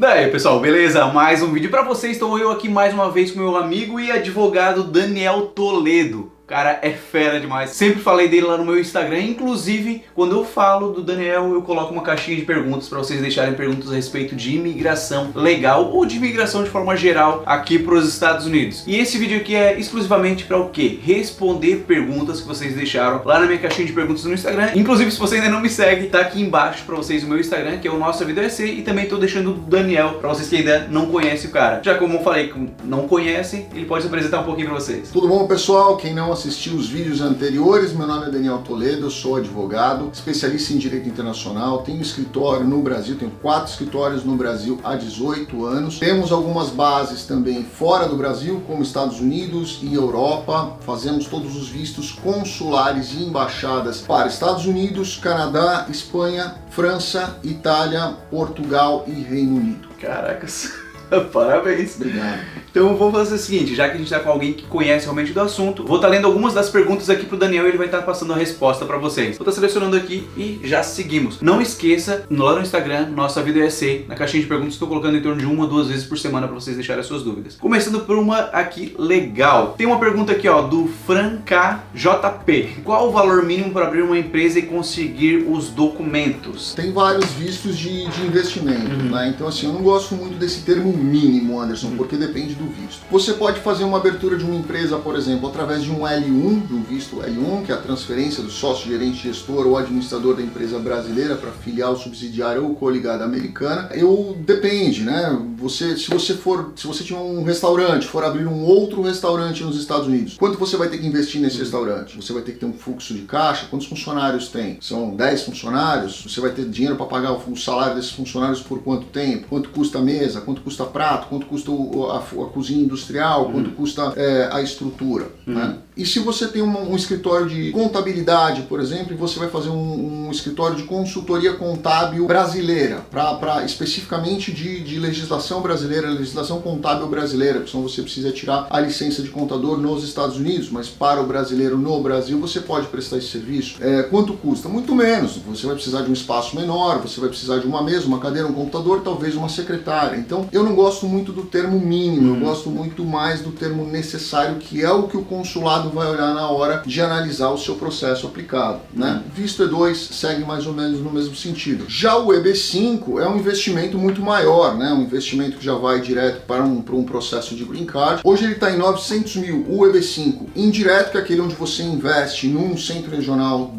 Daí pessoal, beleza? Mais um vídeo pra vocês. Estou eu aqui mais uma vez com meu amigo e advogado Daniel Toledo. O cara é fera demais. Sempre falei dele lá no meu Instagram. Inclusive, quando eu falo do Daniel, eu coloco uma caixinha de perguntas para vocês deixarem perguntas a respeito de imigração legal ou de imigração de forma geral aqui para os Estados Unidos. E esse vídeo aqui é exclusivamente para o quê? Responder perguntas que vocês deixaram lá na minha caixinha de perguntas no Instagram. Inclusive, se você ainda não me segue, tá aqui embaixo para vocês o meu Instagram, que é o Nossa Vida é Ser, e também tô deixando o Daniel para vocês que ainda não conhecem o cara. Já como eu falei, não conhecem, ele pode se apresentar um pouquinho para vocês. Tudo bom, pessoal? Quem não assistiu os vídeos anteriores, meu nome é Daniel Toledo, eu sou advogado, especialista em direito internacional, tenho escritório no Brasil, tenho 4 escritórios no Brasil há 18 anos. Temos algumas bases também fora do Brasil, como Estados Unidos e Europa. Fazemos todos os vistos consulares e embaixadas para Estados Unidos, Canadá, Espanha, França, Itália, Portugal e Reino Unido. Caracas, parabéns. Obrigado. Então vamos fazer o seguinte, já que a gente tá com alguém que conhece realmente do assunto, vou estar lendo algumas das perguntas aqui pro Daniel e ele vai estar passando a resposta pra vocês. Vou estar selecionando aqui e já seguimos. Não esqueça, lá no Instagram, Nossa Vida é Ser, na caixinha de perguntas estou colocando em torno de 1 ou 2 vezes por semana pra vocês deixarem as suas dúvidas. Começando por uma aqui legal. Tem uma pergunta aqui, ó, do Franca JP. Qual o valor mínimo para abrir uma empresa e conseguir os documentos? Tem vários vistos de investimento, né? Então assim, eu não gosto muito desse termo mínimo, Anderson, porque depende do visto. Você pode fazer uma abertura de uma empresa, por exemplo, através de um L1, de um visto L1, que é a transferência do sócio, gerente, gestor ou administrador da empresa brasileira para filial, subsidiária ou coligada americana. Depende, né? Se você tiver um restaurante, for abrir um outro restaurante nos Estados Unidos, quanto você vai ter que investir nesse restaurante? Você vai ter que ter um fluxo de caixa? Quantos funcionários tem? São 10 funcionários? Você vai ter dinheiro para pagar o salário desses funcionários por quanto tempo? Quanto custa a mesa? Quanto custa prato? Quanto custa a cozinha industrial? Quanto custa a estrutura? Né? E se você tem um escritório de contabilidade, por exemplo, e você vai fazer um escritório de consultoria contábil brasileira, especificamente de legislação brasileira, legislação contábil brasileira, porque senão você precisa tirar a licença de contador nos Estados Unidos, mas para o brasileiro no Brasil você pode prestar esse serviço. Quanto custa? Muito menos. Você vai precisar de um espaço menor, você vai precisar de uma mesa, uma cadeira, um computador, talvez uma secretária. Então eu não gosto muito do termo mínimo, eu gosto muito mais do termo necessário, que é o que o consulado vai olhar na hora de analisar o seu processo aplicado, né? Visto E2 segue mais ou menos no mesmo sentido. Já o EB5 é um investimento muito maior, né? Um investimento que já vai direto para um processo de green card. Hoje ele está em 900 mil, o EB5 indireto, que é aquele onde você investe num centro regional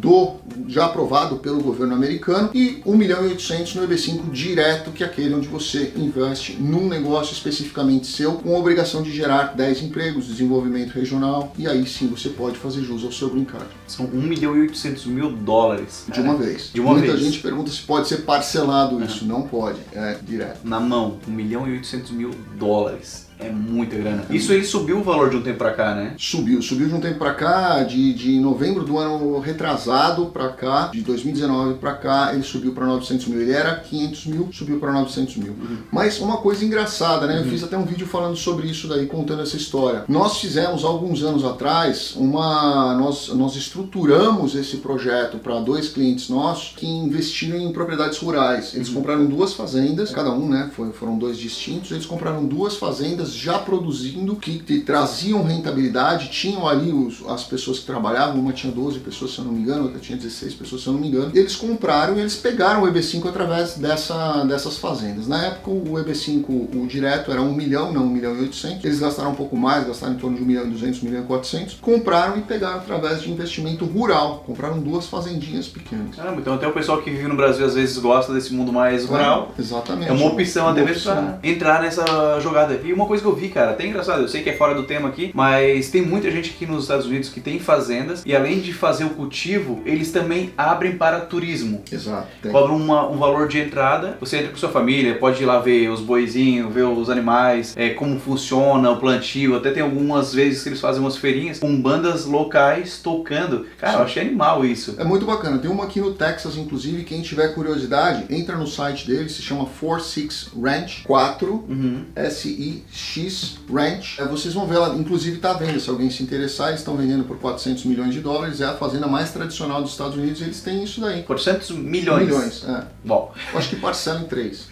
já aprovado pelo governo americano, e 1.800.000 no EB5 direto, que é aquele onde você investe num negócio especificamente seu, com a obrigação de gerar 10 empregos, desenvolvimento regional, e aí sim você pode fazer jus ao seu green card. São 1.800.000 de uma vez. De uma Muita vez. gente pergunta se pode ser parcelado isso. Não pode, é direto. Na mão, 1.800.000 dólares. É muita grana. Isso ele subiu o valor de um tempo pra cá, né? Subiu de um tempo pra cá, de novembro do ano retrasado pra cá, de 2019 pra cá, ele subiu pra 900 mil. Ele era 500 mil, subiu pra 900 mil. Mas uma coisa engraçada, né? Eu fiz até um vídeo falando sobre isso daí, contando essa história. Nós fizemos, alguns anos atrás, nós estruturamos esse projeto para 2 clientes nossos que investiram em propriedades rurais. Eles compraram 2 fazendas, cada um, né? Foram 2 distintos. Eles compraram 2 fazendas já produzindo, que traziam rentabilidade, tinham ali as pessoas que trabalhavam, uma tinha 12 pessoas, se eu não me engano, outra tinha 16 pessoas, se eu não me engano. Eles compraram e eles pegaram o EB5 através dessas fazendas. Na época, o EB5, o direto, era 1 milhão, não 1.800.000. Eles gastaram um pouco mais, gastaram em torno de 1.200.000, 1.400.000. Compraram e pegaram através de investimento rural. Compraram 2 fazendinhas pequenas. Caramba, então até o pessoal que vive no Brasil às vezes gosta desse mundo mais rural. Exatamente. É uma opção até mesmo pra entrar nessa jogada. E uma coisa que eu vi, cara, até engraçado, eu sei que é fora do tema aqui, mas tem muita gente aqui nos Estados Unidos que tem fazendas e além de fazer o cultivo, eles também abrem para turismo. Exato. Cobram um valor de entrada, você entra com sua família, pode ir lá ver os boizinhos, ver os animais, como funciona o plantio, até tem algumas vezes que eles fazem umas feirinhas com bandas locais tocando. Cara, eu achei animal isso. É muito bacana, tem uma aqui no Texas, inclusive, quem tiver curiosidade, entra no site dele, se chama 46 Ranch 4, SIX X Ranch. Vocês vão ver, ela inclusive está à venda, se alguém se interessar, eles estão vendendo por 400 milhões de dólares, é a fazenda mais tradicional dos Estados Unidos, eles têm isso daí. 400 milhões? Milhões, é. Bom. Eu acho que parcela em 3.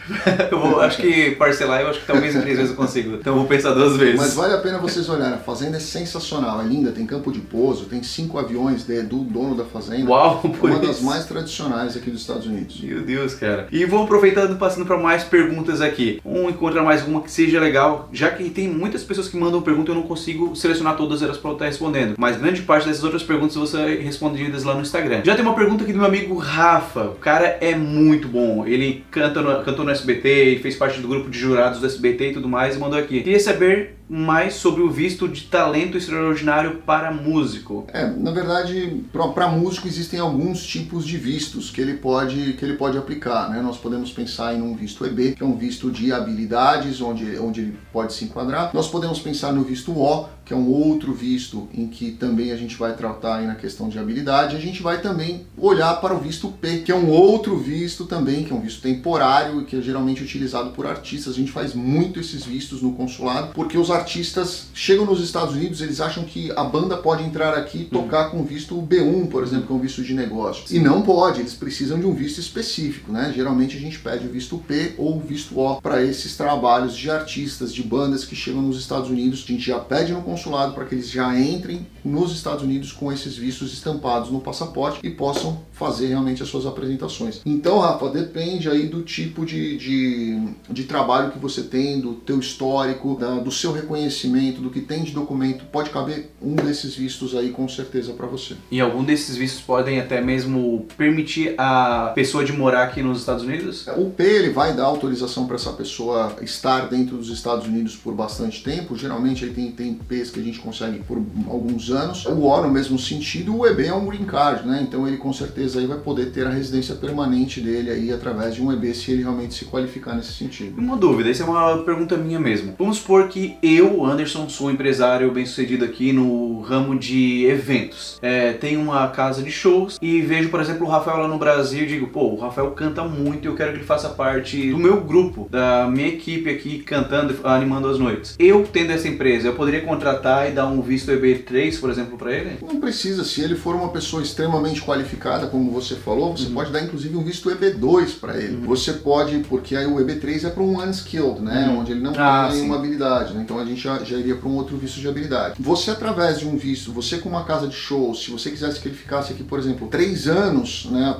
Acho que parcelar, eu acho que talvez em 3 vezes eu consigo, então eu vou pensar 2 vezes. Mas vale a pena vocês olharem, a fazenda é sensacional, é linda, tem campo de pouso, tem 5 aviões do dono da fazenda. Uau, por uma isso. das mais tradicionais aqui dos Estados Unidos. Meu Deus, cara. E vou aproveitando, passando para mais perguntas aqui. Encontrar mais uma que seja legal, já que tem muitas pessoas que mandam pergunta e eu não consigo selecionar todas elas para eu estar respondendo. Mas grande parte dessas outras perguntas vão ser respondidas lá no Instagram. Já tem uma pergunta aqui do meu amigo Rafa. O cara é muito bom. Ele cantou no SBT e fez parte do grupo de jurados do SBT e tudo mais e mandou aqui. Queria saber mais sobre o visto de talento extraordinário para músico. Na verdade, para músico existem alguns tipos de vistos que ele pode aplicar, né? Nós podemos pensar em um visto EB, que é um visto de habilidades, onde ele pode se enquadrar. Nós podemos pensar no visto O, que é um outro visto em que também a gente vai tratar aí na questão de habilidade. A gente vai também olhar para o visto P, que é um outro visto também, que é um visto temporário e que é geralmente utilizado por artistas. A gente faz muito esses vistos no consulado, porque os artistas chegam nos Estados Unidos, eles acham que a banda pode entrar aqui e tocar com visto B1, por exemplo, que é um visto de negócio. E não pode, eles precisam de um visto específico, né? Geralmente a gente pede o visto P ou o visto O para esses trabalhos de artistas, de bandas que chegam nos Estados Unidos. A gente já pede no consulado para que eles já entrem nos Estados Unidos com esses vistos estampados no passaporte e possam fazer realmente as suas apresentações. Então, Rafa, depende aí do tipo de trabalho que você tem, do teu histórico, do seu reconhecimento, do que tem de documento. Pode caber um desses vistos aí com certeza para você. E algum desses vistos podem até mesmo permitir a pessoa de morar aqui nos Estados Unidos? O P, ele vai dar autorização para essa pessoa estar dentro dos Estados Unidos por bastante tempo. Geralmente ele tem P's que a gente consegue por alguns anos. O O no mesmo sentido, o EB é um green card, né? Então ele com certeza aí vai poder ter a residência permanente dele aí através de um EB, se ele realmente se qualificar nesse sentido. Uma dúvida, essa é uma pergunta minha mesmo. Vamos supor que eu, Anderson, sou um empresário bem sucedido aqui no ramo de eventos. Tenho uma casa de shows e vejo, por exemplo, o Rafael lá no Brasil e digo, pô, o Rafael canta muito e eu quero que ele faça parte do meu grupo, da minha equipe aqui cantando, animando as noites. Eu, tendo essa empresa, eu poderia contratar e dar um visto EB3, por exemplo, para ele? Não precisa, se ele for uma pessoa extremamente qualificada, como você falou, você pode dar inclusive um visto EB2 para ele. Você pode, porque aí o EB3 é para um unskilled, né? Onde ele não tem nenhuma habilidade, né? Então a gente já iria para um outro visto de habilidade. Você, através de um visto, você com uma casa de shows, se você quisesse que ele ficasse aqui, por exemplo, 3 anos, né,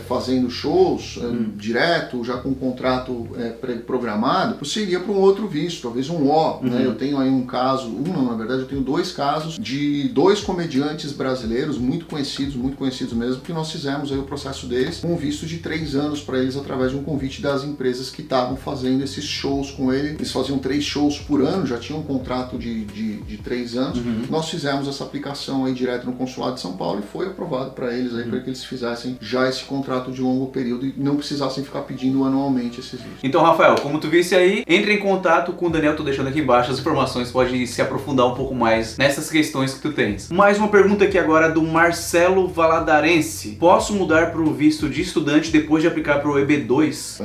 fazendo shows direto, já com um contrato programado, você iria para um outro visto, talvez um O, né? Eu tenho aí um caso, na verdade eu tenho 2 casos de 2 comediantes brasileiros muito conhecidos mesmo, que nós fizemos aí o processo deles com um visto de 3 anos para eles através de um convite das empresas que estavam fazendo esses shows com ele. Eles faziam 3 shows por ano, já tinham um contrato de 3 anos. Nós fizemos essa aplicação aí direto no consulado de São Paulo e foi aprovado para eles aí para que eles fizessem já esse contrato de longo período e não precisassem ficar pedindo anualmente esses vistos. Então, Rafael, como tu visse aí, entre em contato com o Daniel, tô deixando aqui embaixo as informações, pode se aprofundar um pouco mais nessas questões que tu tens. Mais uma pergunta aqui agora do Marcelo Valadarense. Posso mudar para o visto de estudante depois de aplicar para o EB2?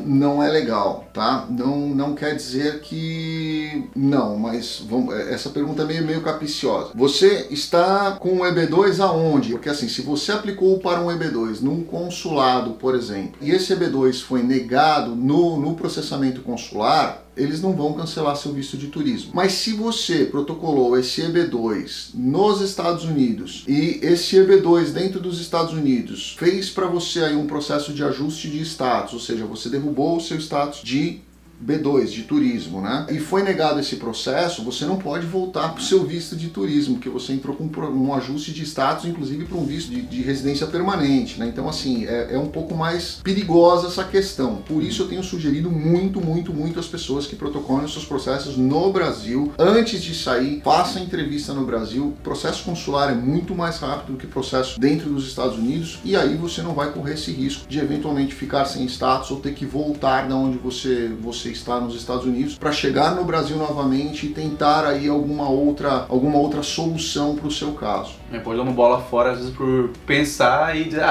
Não é legal, tá? Não quer dizer que não, mas essa pergunta é meio capiciosa. Você está com o EB2 aonde? Porque assim, se você aplicou para um EB2 num consulado, por exemplo, e esse EB2 foi negado no processamento consular, eles não vão cancelar seu visto de turismo. Mas se você protocolou esse EB2 nos Estados Unidos e esse EB2 dentro dos Estados Unidos fez para você aí um processo de ajuste de status, ou seja, você derrubou o seu status de B2, de turismo, né? E foi negado esse processo, você não pode voltar para o seu visto de turismo, que você entrou com um ajuste de status, inclusive para um visto de residência permanente, né? Então, assim, é um pouco mais perigosa essa questão. Por isso eu tenho sugerido muito às pessoas que protocolam os seus processos no Brasil. Antes de sair, faça a entrevista no Brasil. O processo consular é muito mais rápido do que o processo dentro dos Estados Unidos e aí você não vai correr esse risco de eventualmente ficar sem status ou ter que voltar da onde você você está nos Estados Unidos para chegar no Brasil novamente e tentar aí alguma outra solução para o seu caso. Pode dar uma bola fora, às vezes, por pensar e dizer,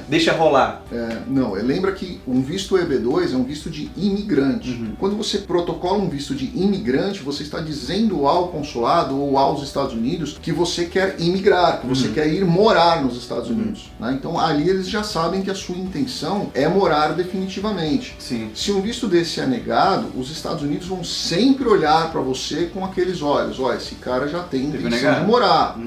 deixa rolar. Não, lembra que um visto EB2 é um visto de imigrante. Quando você protocola um visto de imigrante, você está dizendo ao consulado ou aos Estados Unidos que você quer imigrar, que você quer ir morar nos Estados Unidos. Né? Então ali eles já sabem que a sua intenção é morar definitivamente. Sim. Se um visto desse é negado, os Estados Unidos vão sempre olhar para você com aqueles olhos. Olha, esse cara já tem intenção de morar.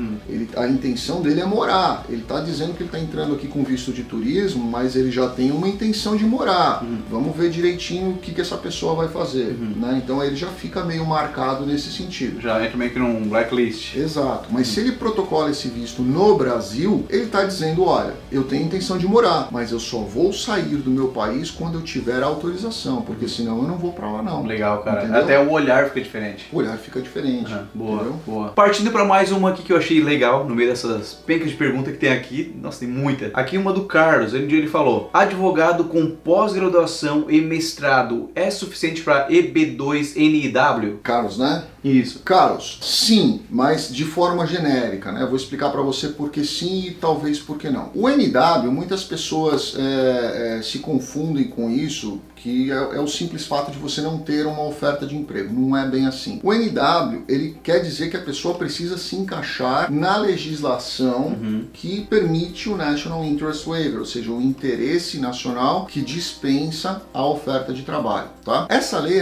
A intenção dele é morar. Ele está dizendo que ele está entrando aqui com visto de turismo, mas ele já tem uma intenção de morar. Vamos ver direitinho o que essa pessoa vai fazer. Né? Então ele já fica meio marcado nesse sentido. Já entra meio que num blacklist. Exato. Mas se ele protocola esse visto no Brasil, ele está dizendo, olha, eu tenho intenção de morar, mas eu só vou sair do meu país quando eu tiver autorização, porque senão eu não vou para lá não. Legal, cara. Entendeu? Até o olhar fica diferente. O olhar fica diferente. Boa, boa. Partindo para mais uma aqui que eu achei legal, no meio dessas pencas de pergunta que tem aqui. Nossa, tem muita. Aqui uma do Carlos, ele falou: advogado com pós-graduação e mestrado é suficiente para EB2 NIW? Carlos, né? Isso. Carlos, sim, mas de forma genérica, né? Eu vou explicar para você por que sim e talvez por que não. O NW, muitas pessoas se confundem com isso, que é o simples fato de você não ter uma oferta de emprego. Não é bem assim. O NW, ele quer dizer que a pessoa precisa se encaixar na legislação que permite o National Interest Waiver, ou seja, o interesse nacional que dispensa a oferta de trabalho, tá? Essa lei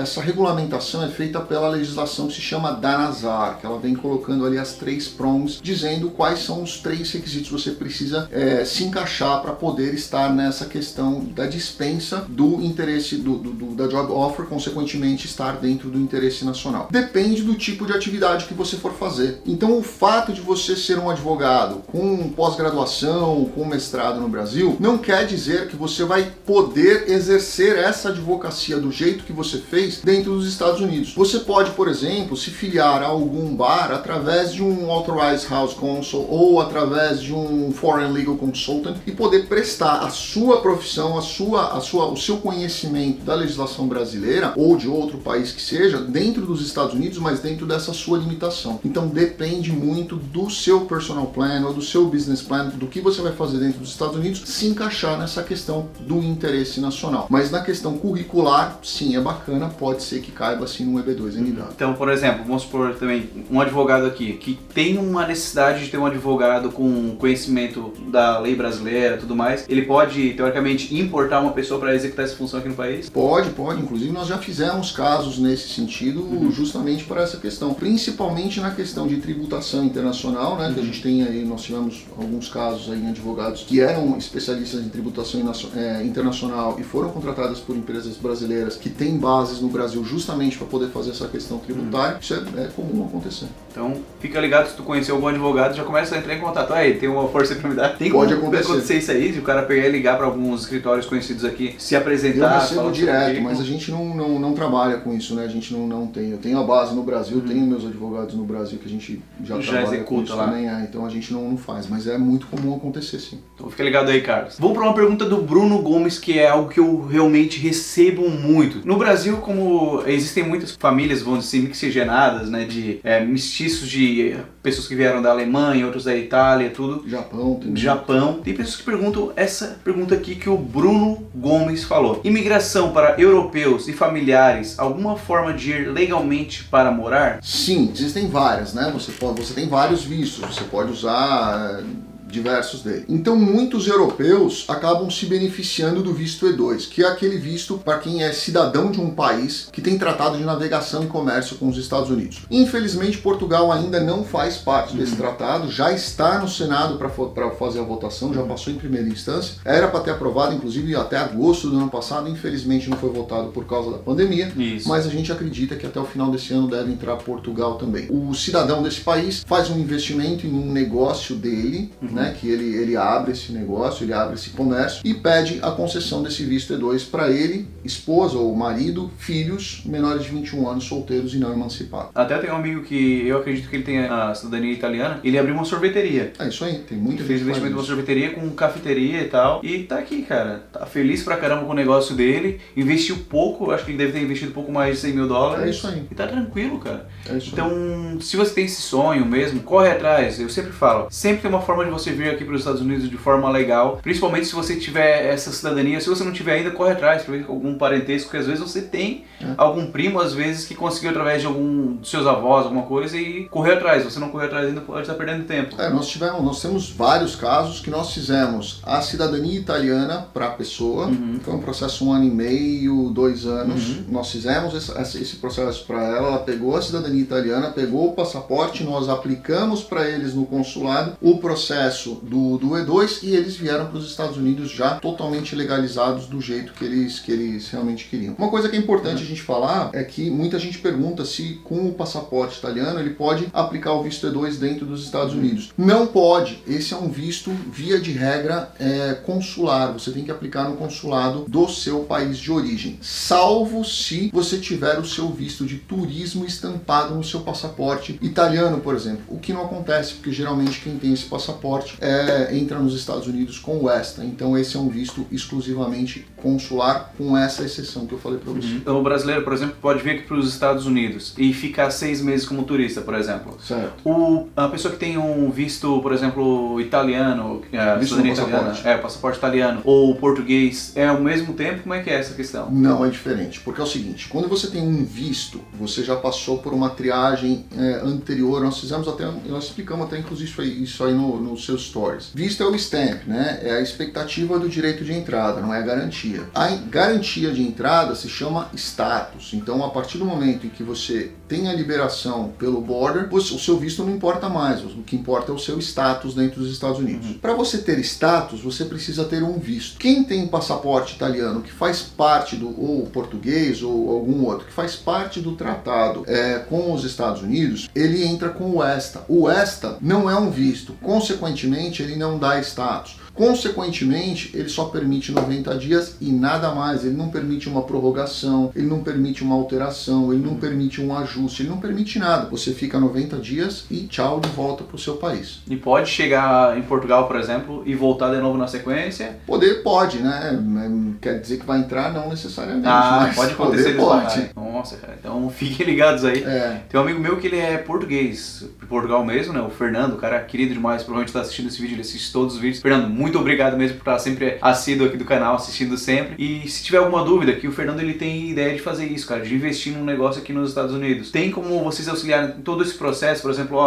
essa regulamentação é feita pela legislação que se chama DANASAR, que ela vem colocando ali as 3 prongs, dizendo quais são os 3 requisitos que você precisa se encaixar para poder estar nessa questão da dispensa do interesse da job offer, consequentemente estar dentro do interesse nacional. Depende do tipo de atividade que você for fazer. Então o fato de você ser um advogado com pós-graduação, com mestrado no Brasil, não quer dizer que você vai poder exercer essa advocacia do jeito que você fez dentro dos Estados Unidos. Você pode, por exemplo, se filiar a algum bar através de um Authorized House Counsel ou através de um Foreign Legal Consultant e poder prestar a sua profissão, o seu conhecimento da legislação brasileira ou de outro país que seja, dentro dos Estados Unidos, mas dentro dessa sua limitação. Então depende muito do seu personal plan ou do seu business plan, do que você vai fazer dentro dos Estados Unidos, se encaixar nessa questão do interesse nacional. Mas na questão curricular, sim, é bacana, pode ser que caiba assim no EB2 NW. Então, por exemplo, vamos supor também um advogado aqui que tem uma necessidade de ter um advogado com conhecimento da lei brasileira e tudo mais, ele pode, teoricamente, importar uma pessoa para executar essa função aqui no país? Pode. Inclusive nós já fizemos casos nesse sentido, justamente para essa questão, principalmente na questão de tributação internacional, né? Que a gente tem aí, nós tivemos alguns casos aí em advogados que eram especialistas em tributação internacional e foram contratadas por empresas brasileiras que têm bases no Brasil justamente para poder fazer essa questão tributária. Isso é comum acontecer. Então, fica ligado, se tu conhecer algum advogado, já começa a entrar em contato. Aí, tem uma força para me dar. Pode acontecer isso aí, de o cara pegar e ligar para alguns escritórios conhecidos aqui, se apresentar. Eu recebo direto, mas a gente não trabalha com isso, né? A gente não tem. Eu tenho a base no Brasil, tenho meus advogados no Brasil que a gente já trabalha com isso lá. Também. Então a gente não faz, mas é muito comum acontecer, sim. Então fica ligado aí, Carlos. Vou para uma pergunta do Bruno Gomes, que é algo que eu realmente recebo muito. No Brasil, como existem muitas famílias, vamos dizer, mixigenadas, né? De mestiços de pessoas que vieram da Alemanha, outros da Itália, tudo. Japão. Tem pessoas que perguntam essa pergunta aqui que o Bruno Gomes falou. Imigração para europeus e familiares, alguma forma de ir legalmente para morar? Sim, existem várias, né? Você tem vários vistos, você pode usar diversos dele. Então muitos europeus acabam se beneficiando do visto E2, que é aquele visto para quem é cidadão de um país que tem tratado de navegação e comércio com os Estados Unidos. Infelizmente Portugal ainda não faz parte desse tratado, já está no Senado para fazer a votação, já passou em primeira instância, era para ter aprovado inclusive até agosto do ano passado, infelizmente não foi votado por causa da pandemia, mas a gente acredita que até o final desse ano deve entrar Portugal também. O cidadão desse país faz um investimento em um negócio dele, né? né, que ele abre esse negócio, ele abre esse comércio e pede a concessão desse visto E2 para ele, esposa ou marido, filhos menores de 21 anos, solteiros e não emancipados. Até tem um amigo que eu acredito que ele tenha a cidadania italiana, ele abriu uma sorveteria. É isso aí, tem muita gente. Fez investimento numa sorveteria com cafeteria e tal. E tá aqui, cara. Tá feliz pra caramba com o negócio dele. Investiu pouco, acho que ele deve ter investido pouco mais de 100 mil dólares. É isso aí. E tá tranquilo, cara. É isso então, aí. se você tem esse sonho mesmo, corre atrás. Eu sempre falo, sempre tem uma forma de você vir aqui para os Estados Unidos de forma legal. Principalmente se você tiver essa cidadania. Se você não tiver ainda, corre atrás pra ver algum parentesco, que às vezes você tem algum primo, às vezes, que conseguiu através de algum dos seus avós, alguma coisa, e correr atrás. Se você não correr atrás ainda, pode estar perdendo tempo. Nós temos vários casos que nós fizemos a cidadania italiana para a pessoa. Foi um processo 1 ano e meio, 2 anos. Nós fizemos esse processo para ela. Ela pegou a cidadania italiana, pegou o passaporte, nós aplicamos para eles no consulado o processo do E2 e eles vieram para os Estados Unidos já totalmente legalizados do jeito que eles realmente queriam. Uma coisa que é importante a gente falar é que muita gente pergunta se com o passaporte italiano ele pode aplicar o visto E2 dentro dos Estados Unidos. Não pode. Esse é um visto, via de regra, consular. Você tem que aplicar no consulado do seu país de origem, salvo se você tiver o seu visto de turismo estampado no seu passaporte italiano, por exemplo. O que não acontece, porque geralmente quem tem esse passaporte entra nos Estados Unidos com o ESTA. Então esse é um visto exclusivamente consular, com essa exceção que eu falei para você. Então o brasileiro, por exemplo, pode vir aqui para os Estados Unidos e ficar 6 meses como turista, por exemplo. Certo. A pessoa que tem um visto, por exemplo, italiano, cidadania italiana, passaporte italiano, ou português, é ao mesmo tempo? Como é que é essa questão? Não, é diferente, porque é o seguinte, quando você tem um visto, você já passou por uma triagem anterior, nós explicamos até inclusive isso aí nos seus stories. Visto é o stamp, né? É a expectativa do direito de entrada, não é a garantia. A garantia de entrada se chama status. Então, a partir do momento em que você tem a liberação pelo border, o seu visto não importa mais. O que importa é o seu status dentro dos Estados Unidos. Para você ter status, você precisa ter um visto. Quem tem um passaporte italiano que faz parte ou português ou algum outro, que faz parte do tratado com os Estados Unidos, ele entra com o ESTA. O ESTA não é um visto. Consequentemente, ele não dá status. Consequentemente, ele só permite 90 dias e nada mais. Ele não permite uma prorrogação, ele não permite uma alteração, ele não permite um ajuste, ele não permite nada. Você fica 90 dias e tchau, de volta para o seu país. E pode chegar em Portugal, por exemplo, e voltar de novo na sequência? Pode, né? Quer dizer que vai entrar? Não necessariamente. Mas pode acontecer. Pode. Nossa, cara. Então fiquem ligados aí. Tem um amigo meu que ele é português, de Portugal mesmo, né? O Fernando, o cara querido demais, provavelmente está assistindo esse vídeo, ele assiste todos os vídeos. Fernando, muito obrigado mesmo por estar sempre assíduo aqui do canal, assistindo sempre. E se tiver alguma dúvida, que o Fernando ele tem ideia de fazer isso, cara, de investir num negócio aqui nos Estados Unidos. Tem como vocês auxiliarem em todo esse processo? Por exemplo,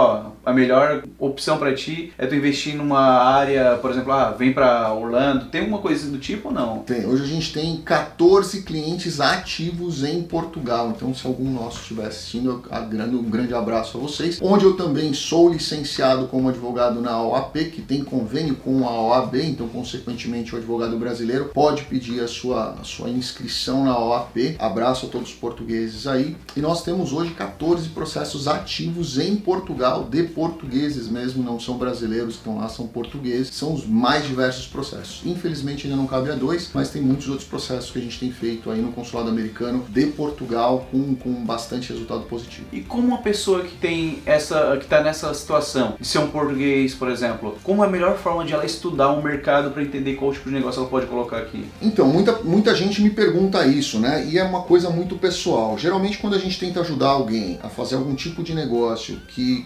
a melhor opção para ti é tu investir numa área, por exemplo, vem para Orlando. Tem alguma coisa do tipo ou não? Tem. Hoje a gente tem 14 clientes ativos em Portugal. Então, se algum nosso estiver assistindo, um grande abraço a vocês. Onde eu também sou licenciado como advogado na OAB, que tem convênio com a OAB. Então, consequentemente, o advogado brasileiro pode pedir a sua inscrição na OAB. Abraço a todos os portugueses aí. E nós temos hoje 14 processos ativos em Portugal, de portugueses mesmo, não são brasileiros que estão lá, são portugueses. São os mais diversos processos. Infelizmente, ainda não cabe a 2, mas tem muitos outros processos que a gente tem feito aí no consulado americano de Portugal com bastante resultado positivo. E como uma pessoa que está nessa situação de ser um português, por exemplo, como é a melhor forma de ela estudar um mercado para entender qual tipo de negócio ela pode colocar aqui? Então, muita gente me pergunta isso, né? E é uma coisa muito pessoal. Geralmente, quando a gente tenta ajudar alguém a fazer algum tipo de negócio que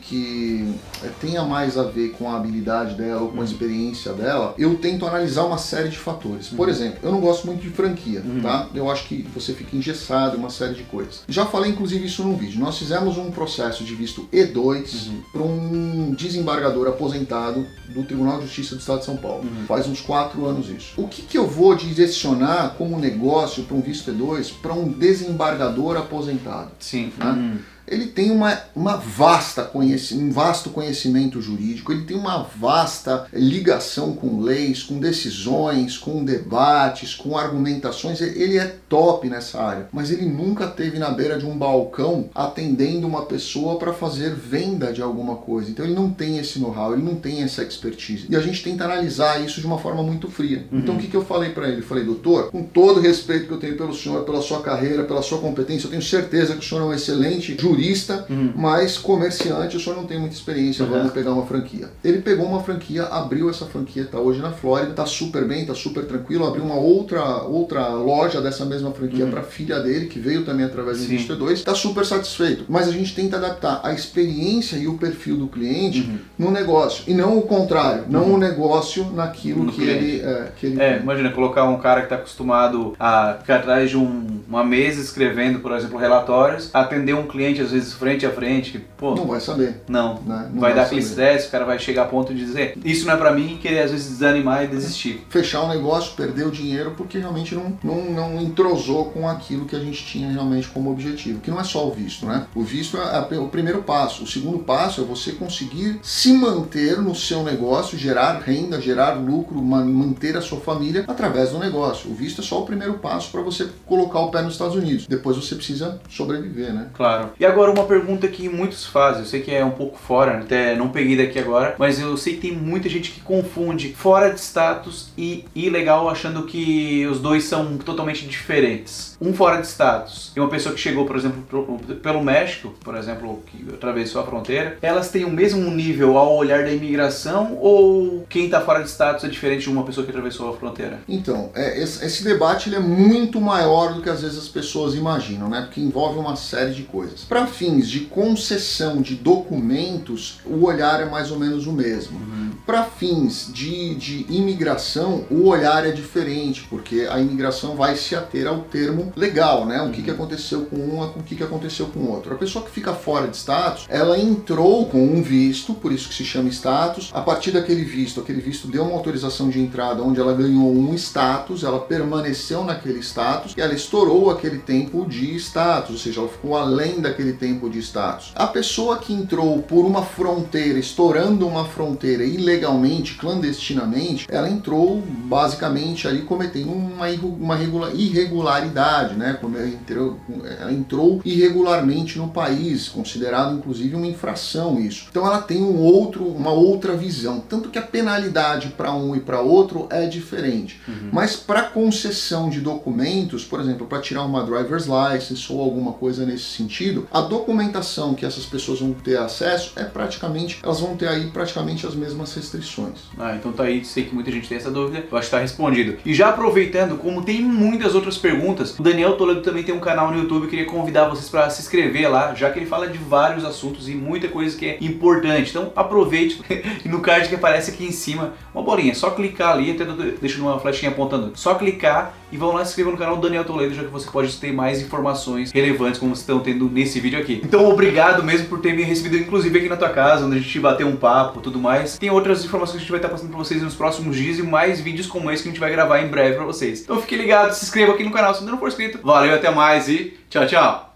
tenha mais a ver com a habilidade dela ou com a experiência dela, eu tento analisar uma série de fatores. Por exemplo, eu não gosto muito de franquia, tá? Eu acho que você fica engessado em uma série de coisas. Já falei, inclusive, isso num vídeo. Nós fizemos um processo de visto E2 para um desembargador aposentado do Tribunal de Justiça do Estado de São Paulo. Faz uns 4 anos isso. O que eu vou direcionar como negócio para um visto E2 para um desembargador aposentado? Sim. Né? ele tem um vasto conhecimento jurídico, ele tem uma vasta ligação com leis, com decisões, com debates, com argumentações, ele é top nessa área, mas ele nunca esteve na beira de um balcão atendendo uma pessoa para fazer venda de alguma coisa. Então ele não tem esse know-how, ele não tem essa expertise. E a gente tenta analisar isso de uma forma muito fria. Então o que eu falei para ele? Eu falei, doutor, com todo o respeito que eu tenho pelo senhor, pela sua carreira, pela sua competência, eu tenho certeza que o senhor é um excelente jurista, mas comerciante, o senhor não tem muita experiência, vamos pegar uma franquia. Ele pegou uma franquia, abriu essa franquia, está hoje na Flórida, está super bem, está super tranquilo, abriu uma outra loja dessa mesma franquia para filha dele, que veio também através do Visto E2, está super satisfeito. Mas a gente tenta adaptar a experiência e o perfil do cliente no negócio, e não o contrário, não o negócio naquilo que ele... Imagina, colocar um cara que está acostumado a ficar atrás de uma mesa escrevendo, por exemplo, relatórios, atender um cliente às vezes frente a frente, que, pô... Não vai saber. Não Não vai dar aquele estresse, o cara vai chegar a ponto de dizer, isso não é pra mim, e querer às vezes desanimar e desistir. Fechar o negócio, perder o dinheiro, porque realmente não entrosou com aquilo que a gente tinha realmente como objetivo, que não é só o visto, né? O visto é o primeiro passo. O segundo passo é você conseguir se manter no seu negócio, gerar renda, gerar lucro, manter a sua família através do negócio. O visto é só o primeiro passo para você colocar o pé nos Estados Unidos. Depois você precisa sobreviver, né? Claro. E agora uma pergunta que muitos fazem, eu sei que é um pouco fora, até não peguei daqui agora, mas eu sei que tem muita gente que confunde fora de status e ilegal, achando que os dois são totalmente diferentes. Um fora de status e uma pessoa que chegou, por exemplo, pelo México, por exemplo, que atravessou a fronteira, elas têm o mesmo nível ao olhar da imigração, ou quem está fora de status é diferente de uma pessoa que atravessou a fronteira? Então, esse debate ele é muito maior do que às vezes as pessoas imaginam, né? Porque envolve uma série de coisas. Para fins de concessão de documentos, o olhar é mais ou menos o mesmo. Para fins de imigração, o olhar é diferente, porque a imigração vai se ater ao termo legal, né? O que aconteceu com um, o que aconteceu com o outro. A pessoa que fica fora de status, ela entrou com um visto, por isso que se chama status. A partir daquele visto deu uma autorização de entrada onde ela ganhou um status, ela permaneceu naquele status e ela estourou aquele tempo de status, ou seja, ela ficou além daquele tempo de status. A pessoa que entrou por uma fronteira, estourando uma fronteira ilegalmente, clandestinamente, ela entrou basicamente ali cometendo uma irregularidade, né? Ela entrou irregularmente no país, considerado inclusive uma infração isso. Então ela tem uma outra visão, tanto que a penalidade para um e para outro é diferente. Mas para concessão de documentos, por exemplo, para tirar uma driver's license ou alguma coisa nesse sentido, a documentação que essas pessoas vão ter acesso elas vão ter aí praticamente as mesmas restrições. Então tá aí, sei que muita gente tem essa dúvida, eu acho que tá respondido. E já aproveitando, como tem muitas outras perguntas, o Daniel Toledo também tem um canal no YouTube, eu queria convidar vocês para se inscrever lá, já que ele fala de vários assuntos e muita coisa que é importante. Então aproveite, e no card que aparece aqui em cima, uma bolinha, só clicar ali, até deixo uma flechinha apontando, só clicar e vão lá se inscrever no canal do Daniel Toledo, já que você pode ter mais informações relevantes como vocês estão tendo nesse vídeo aqui. Então obrigado mesmo por ter me recebido, inclusive aqui na tua casa, onde a gente bateu um papo e tudo mais. Tem outras informações que a gente vai estar passando pra vocês nos próximos dias e mais vídeos como esse que a gente vai gravar em breve pra vocês. Então fique ligado, se inscreva aqui no canal se ainda não for inscrito. Valeu, até mais e tchau, tchau!